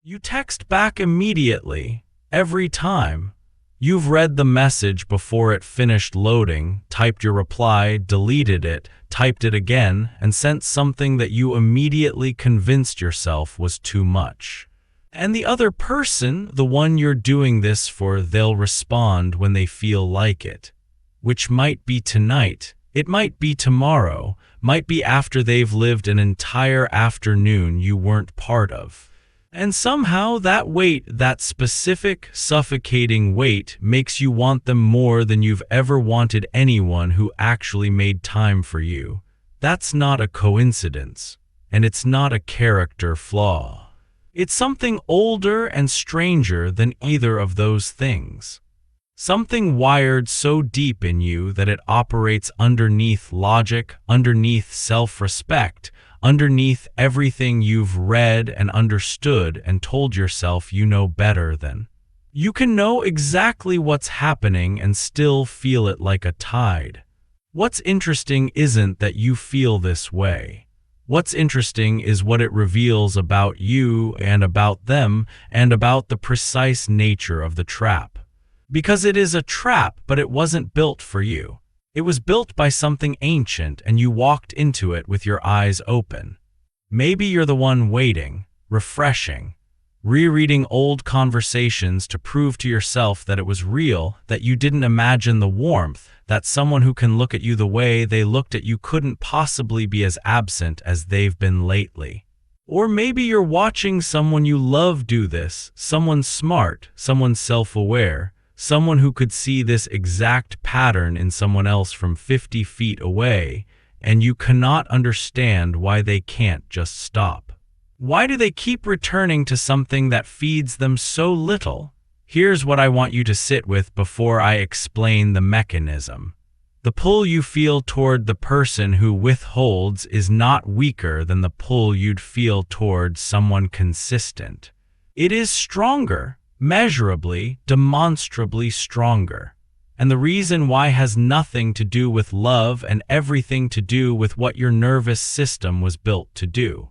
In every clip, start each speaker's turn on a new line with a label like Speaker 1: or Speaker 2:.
Speaker 1: You text back immediately, every time. You've read the message before it finished loading, typed your reply, deleted it, typed it again, and sent something that you immediately convinced yourself was too much. And the other person, the one you're doing this for, they'll respond when they feel like it. Which might be tonight, it might be tomorrow, might be after they've lived an entire afternoon you weren't part of. And somehow that weight, that specific, suffocating weight, makes you want them more than you've ever wanted anyone who actually made time for you. That's not a coincidence, and it's not a character flaw. It's something older and stranger than either of those things. Something wired so deep in you that it operates underneath logic, underneath self-respect, underneath everything you've read and understood and told yourself you know better than. You can know exactly what's happening and still feel it like a tide. What's interesting isn't that you feel this way. What's interesting is what it reveals about you and about them and about the precise nature of the trap. Because it is a trap, but it wasn't built for you. It was built by something ancient and you walked into it with your eyes open. Maybe you're the one waiting, refreshing, rereading old conversations to prove to yourself that it was real, that you didn't imagine the warmth, that someone who can look at you the way they looked at you couldn't possibly be as absent as they've been lately. Or maybe you're watching someone you love do this, someone smart, someone self-aware, someone who could see this exact pattern in someone else from 50 feet away, and you cannot understand why they can't just stop. Why do they keep returning to something that feeds them so little? Here's what I want you to sit with before I explain the mechanism. The pull you feel toward the person who withholds is not weaker than the pull you'd feel toward someone consistent. It is stronger. Measurably, demonstrably stronger. And the reason why has nothing to do with love and everything to do with what your nervous system was built to do.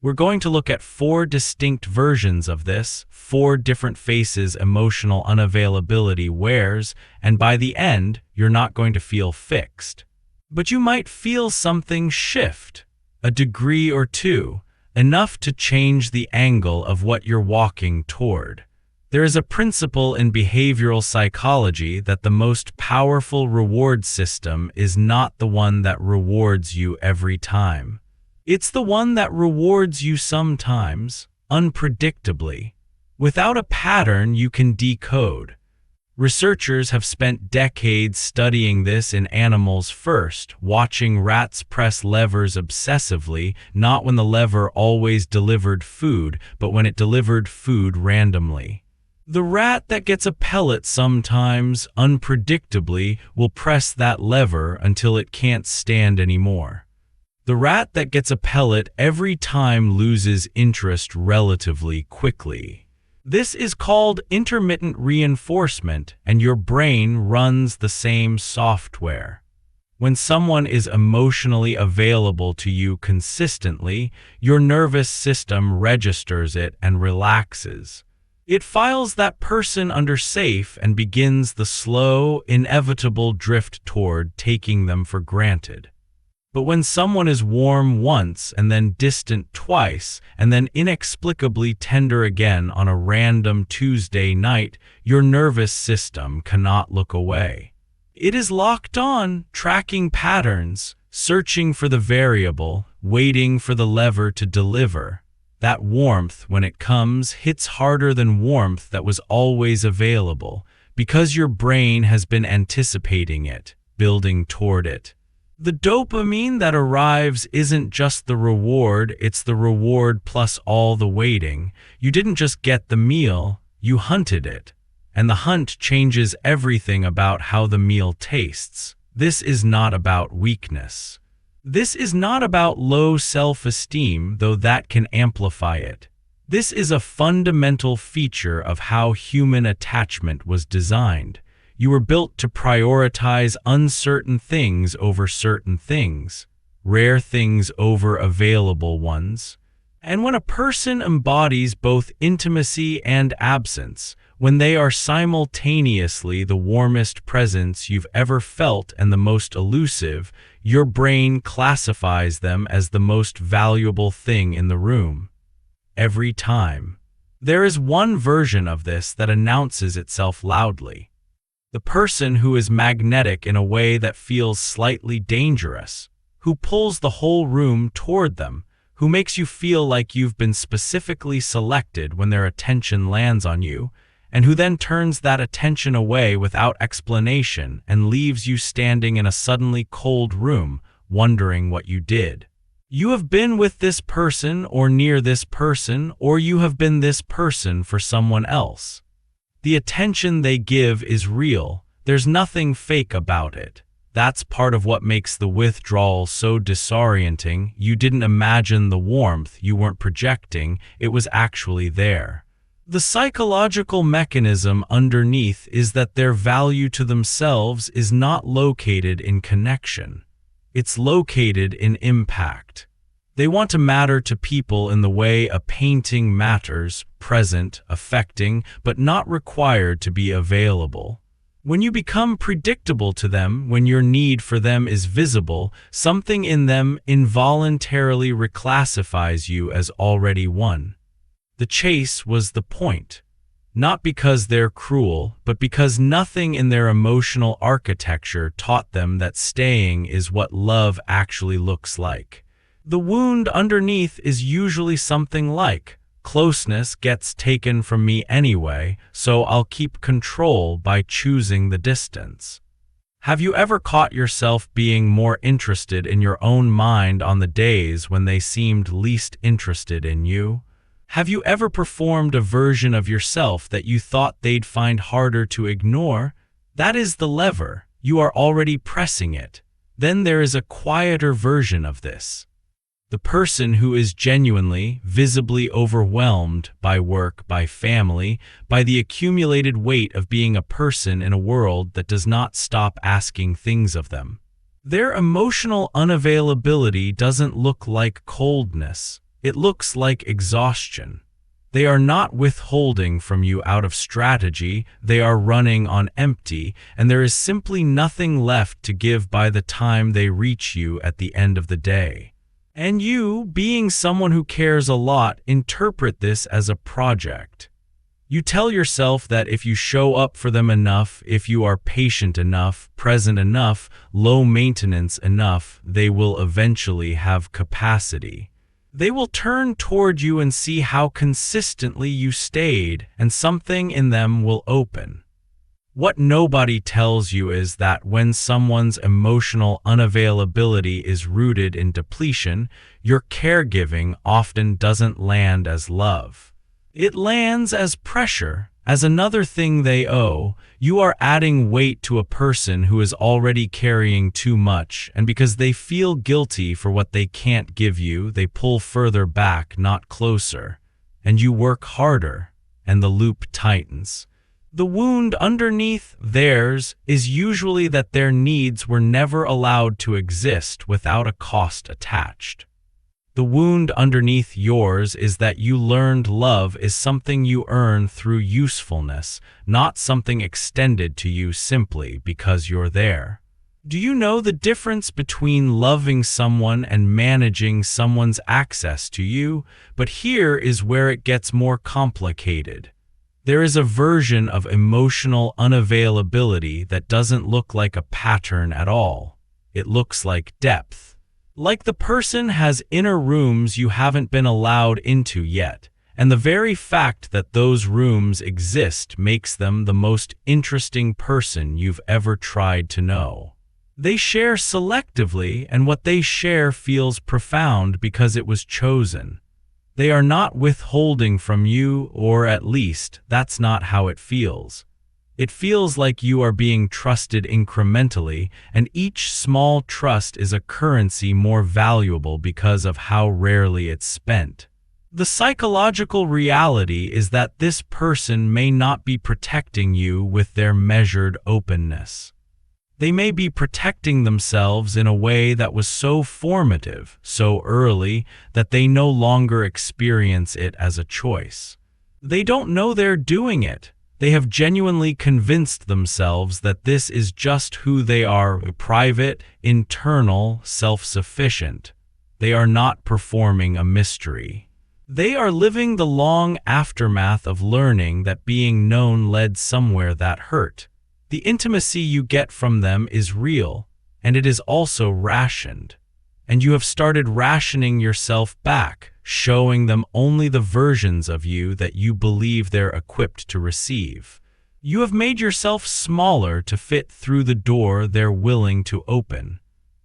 Speaker 1: We're going to look at 4 distinct versions of this, 4 different faces emotional unavailability wears, and by the end, you're not going to feel fixed. But you might feel something shift, a degree or two, enough to change the angle of what you're walking toward. There is a principle in behavioral psychology that the most powerful reward system is not the one that rewards you every time. It's the one that rewards you sometimes, unpredictably, without a pattern you can decode. Researchers have spent decades studying this in animals first, watching rats press levers obsessively, not when the lever always delivered food, but when it delivered food randomly. The rat that gets a pellet sometimes, unpredictably, will press that lever until it can't stand anymore. The rat that gets a pellet every time loses interest relatively quickly. This is called intermittent reinforcement, and your brain runs the same software. When someone is emotionally available to you consistently, your nervous system registers it and relaxes. It files that person under safe and begins the slow, inevitable drift toward taking them for granted. But when someone is warm once and then distant twice and then inexplicably tender again on a random Tuesday night, your nervous system cannot look away. It is locked on, tracking patterns, searching for the variable, waiting for the lever to deliver. That warmth, when it comes, hits harder than warmth that was always available, because your brain has been anticipating it, building toward it. The dopamine that arrives isn't just the reward, it's the reward plus all the waiting. You didn't just get the meal, you hunted it. And the hunt changes everything about how the meal tastes. This is not about weakness. This is not about low self-esteem, though that can amplify it. This is a fundamental feature of how human attachment was designed. You were built to prioritize uncertain things over certain things, rare things over available ones. And when a person embodies both intimacy and absence, when they are simultaneously the warmest presence you've ever felt and the most elusive, your brain classifies them as the most valuable thing in the room. Every time. There is one version of this that announces itself loudly. The person who is magnetic in a way that feels slightly dangerous, who pulls the whole room toward them, who makes you feel like you've been specifically selected when their attention lands on you, and who then turns that attention away without explanation and leaves you standing in a suddenly cold room, wondering what you did. You have been with this person or near this person, or you have been this person for someone else. The attention they give is real. There's nothing fake about it. That's part of what makes the withdrawal so disorienting. You didn't imagine the warmth, you weren't projecting, it was actually there. The psychological mechanism underneath is that their value to themselves is not located in connection. It's located in impact. They want to matter to people in the way a painting matters, present, affecting, but not required to be available. When you become predictable to them, when your need for them is visible, something in them involuntarily reclassifies you as already one. The chase was the point. Not because they're cruel, but because nothing in their emotional architecture taught them that staying is what love actually looks like. The wound underneath is usually something like, closeness gets taken from me anyway, so I'll keep control by choosing the distance. Have you ever caught yourself being more interested in your own mind on the days when they seemed least interested in you? Have you ever performed a version of yourself that you thought they'd find harder to ignore? That is the lever. You are already pressing it. Then there is a quieter version of this. The person who is genuinely, visibly overwhelmed by work, by family, by the accumulated weight of being a person in a world that does not stop asking things of them. Their emotional unavailability doesn't look like coldness. It looks like exhaustion. They are not withholding from you out of strategy, they are running on empty, and there is simply nothing left to give by the time they reach you at the end of the day. And you, being someone who cares a lot, interpret this as a project. You tell yourself that if you show up for them enough, if you are patient enough, present enough, low maintenance enough, they will eventually have capacity. They will turn toward you and see how consistently you stayed, and something in them will open. What nobody tells you is that when someone's emotional unavailability is rooted in depletion, your caregiving often doesn't land as love. It lands as pressure, as another thing they owe. You are adding weight to a person who is already carrying too much, and because they feel guilty for what they can't give you, they pull further back, not closer. And you work harder, and the loop tightens. The wound underneath theirs is usually that their needs were never allowed to exist without a cost attached. The wound underneath yours is that you learned love is something you earn through usefulness, not something extended to you simply because you're there. Do you know the difference between loving someone and managing someone's access to you? But here is where it gets more complicated. There is a version of emotional unavailability that doesn't look like a pattern at all. It looks like depth. Like the person has inner rooms you haven't been allowed into yet, and the very fact that those rooms exist makes them the most interesting person you've ever tried to know. They share selectively, and what they share feels profound because it was chosen. They are not withholding from you, or at least, that's not how it feels. It feels like you are being trusted incrementally, and each small trust is a currency more valuable because of how rarely it's spent. The psychological reality is that this person may not be protecting you with their measured openness. They may be protecting themselves in a way that was so formative, so early, that they no longer experience it as a choice. They don't know they're doing it. They have genuinely convinced themselves that this is just who they are, private, internal, self-sufficient. They are not performing a mystery. They are living the long aftermath of learning that being known led somewhere that hurt. The intimacy you get from them is real, and it is also rationed. And you have started rationing yourself back, showing them only the versions of you that you believe they're equipped to receive. You have made yourself smaller to fit through the door they're willing to open.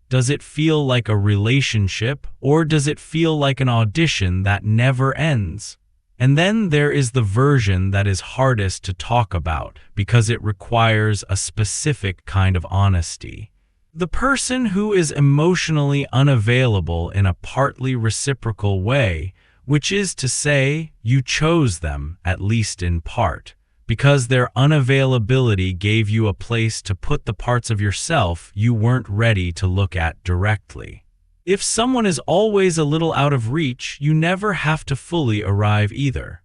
Speaker 1: Does it feel like a relationship, or does it feel like an audition that never ends? And then there is the version that is hardest to talk about because it requires a specific kind of honesty. The person who is emotionally unavailable in a partly reciprocal way, which is to say, you chose them, at least in part, because their unavailability gave you a place to put the parts of yourself you weren't ready to look at directly. If someone is always a little out of reach, you never have to fully arrive either.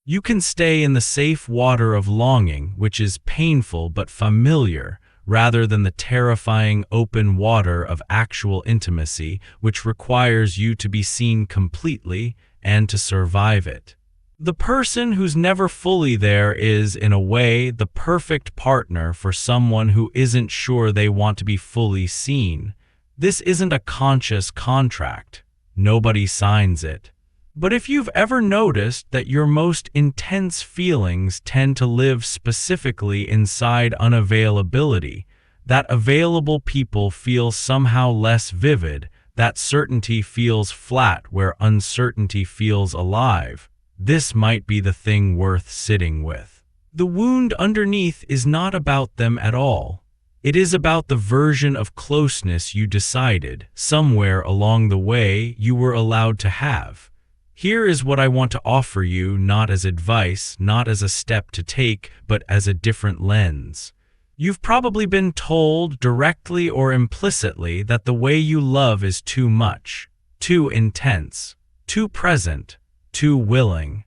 Speaker 1: You can stay in the safe water of longing, which is painful but familiar, rather than the terrifying open water of actual intimacy, which requires you to be seen completely and to survive it. The person who's never fully there is, in a way, the perfect partner for someone who isn't sure they want to be fully seen. This isn't a conscious contract. Nobody signs it. But if you've ever noticed that your most intense feelings tend to live specifically inside unavailability, that available people feel somehow less vivid, that certainty feels flat where uncertainty feels alive, this might be the thing worth sitting with. The wound underneath is not about them at all. It is about the version of closeness you decided, somewhere along the way, you were allowed to have. Here is what I want to offer you, not as advice, not as a step to take, but as a different lens. You've probably been told, directly or implicitly, that the way you love is too much, too intense, too present, too willing.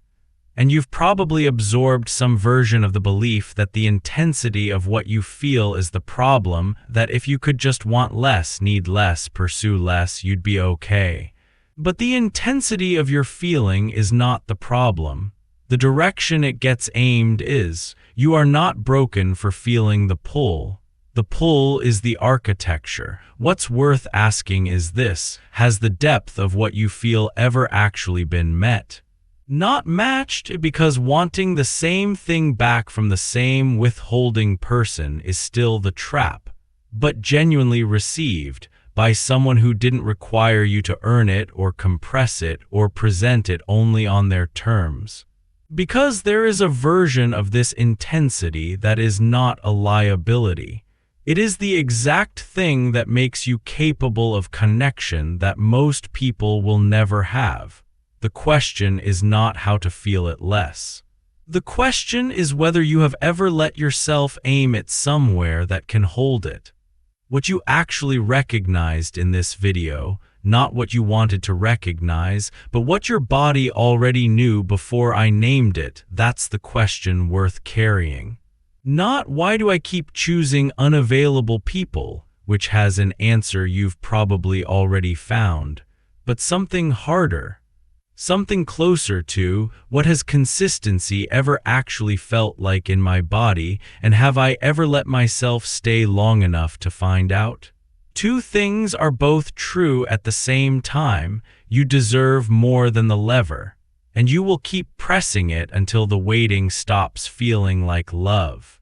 Speaker 1: And you've probably absorbed some version of the belief that the intensity of what you feel is the problem, that if you could just want less, need less, pursue less, you'd be okay. But the intensity of your feeling is not the problem. The direction it gets aimed is. You are not broken for feeling the pull. The pull is the architecture. What's worth asking is this: has the depth of what you feel ever actually been met? Not matched, because wanting the same thing back from the same withholding person is still the trap, but genuinely received by someone who didn't require you to earn it or compress it or present it only on their terms. Because there is a version of this intensity that is not a liability. It is the exact thing that makes you capable of connection that most people will never have. The question is not how to feel it less. The question is whether you have ever let yourself aim it somewhere that can hold it. What you actually recognized in this video, not what you wanted to recognize, but what your body already knew before I named it, that's the question worth carrying. Not why do I keep choosing unavailable people, which has an answer you've probably already found, but something harder. Something closer to, what has consistency ever actually felt like in my body, and have I ever let myself stay long enough to find out? Two things are both true at the same time. You deserve more than the lever, and you will keep pressing it until the waiting stops feeling like love.